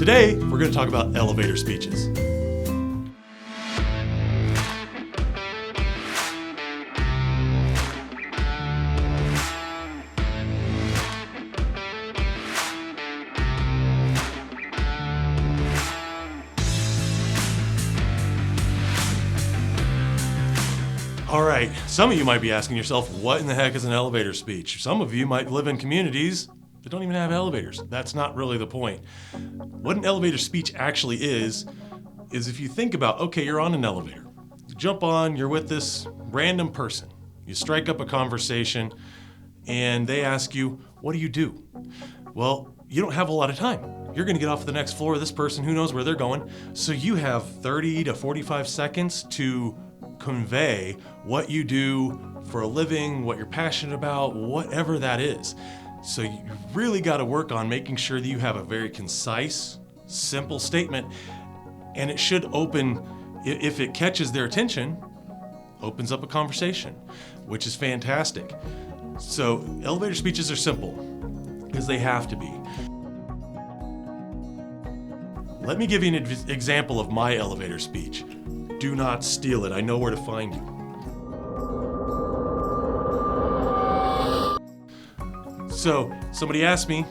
Today, we're going to talk about elevator speeches. All right, some of you might be asking yourself, what in the heck is an elevator speech? Some of you might live in communities that don't even have elevators. That's not really the point. What an elevator speech actually is if you think about, okay, you're on an elevator. You jump on, you're with this random person. You strike up a conversation and they ask you, what do you do? Well, you don't have a lot of time. You're gonna get off the next floor. This person, who knows where they're going. So you have 30 to 45 seconds to convey what you do for a living, what you're passionate about, whatever that is. So you really got to work on making sure that you have a very concise, simple statement, and it should open, if it catches their attention, opens up a conversation, which is fantastic. So elevator speeches are simple, because they have to be. Let me give you an example of my elevator speech. Do not steal it. I know where to find you. So, somebody asked me,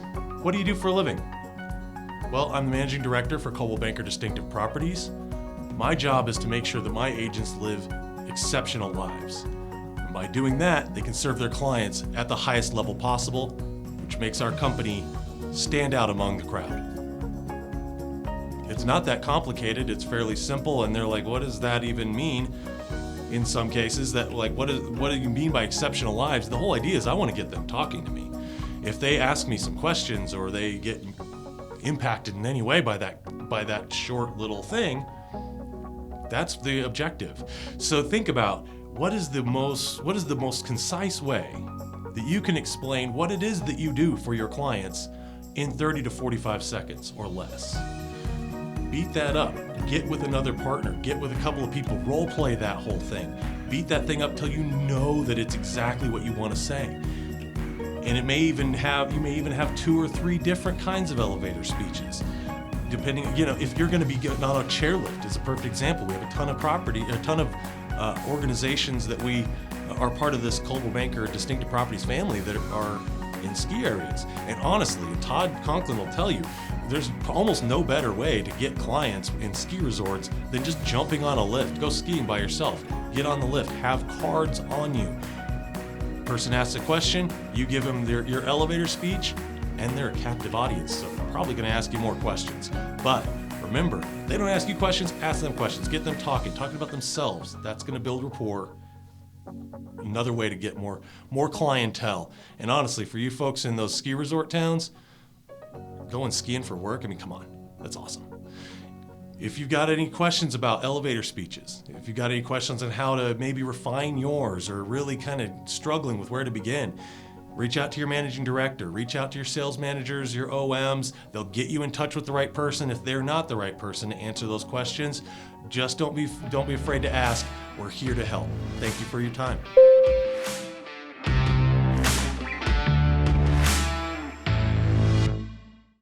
what do you do for a living? Well, I'm the managing director for Coldwell Distinctive Properties. My job is to make sure that my agents live exceptional lives. And by doing that, they can serve their clients at the highest level possible, which makes our company stand out among the crowd. It's not that complicated, it's fairly simple, and they're like, what does that even mean? In some cases, that like, what do you mean by exceptional lives? The whole idea is I want to get them talking to me. If they ask me some questions or they get impacted in any way by that short little thing, that's the objective. So think about what is the most concise way that you can explain what it is that you do for your clients in 30 to 45 seconds or less. Beat that up, get with another partner, get with a couple of people, role play that whole thing. Beat that thing up till you know that it's exactly what you want to say. And you may even have 2 or 3 different kinds of elevator speeches. Depending, if you're going to be getting on a chairlift is a perfect example. We have a ton of organizations that we are part of this Coldwell Distinctive Properties family that are in ski areas. And honestly, Todd Conklin will tell you, there's almost no better way to get clients in ski resorts than just jumping on a lift. Go skiing by yourself. Get on the lift. Have cards on you. Person asks a question, you give them your elevator speech, and they're a captive audience, so they're probably going to ask you more questions. But remember, they don't ask you questions, ask them questions. Get them talking about themselves. That's going to build rapport. Another way to get more clientele. And honestly, for you folks in those ski resort towns, going skiing for work, I mean, come on, that's awesome. If you've got any questions about elevator speeches, if you've got any questions on how to maybe refine yours or really kind of struggling with where to begin, reach out to your managing director, reach out to your sales managers, your OMs. They'll get you in touch with the right person if they're not the right person to answer those questions. Just don't be afraid to ask. We're here to help. Thank you for your time.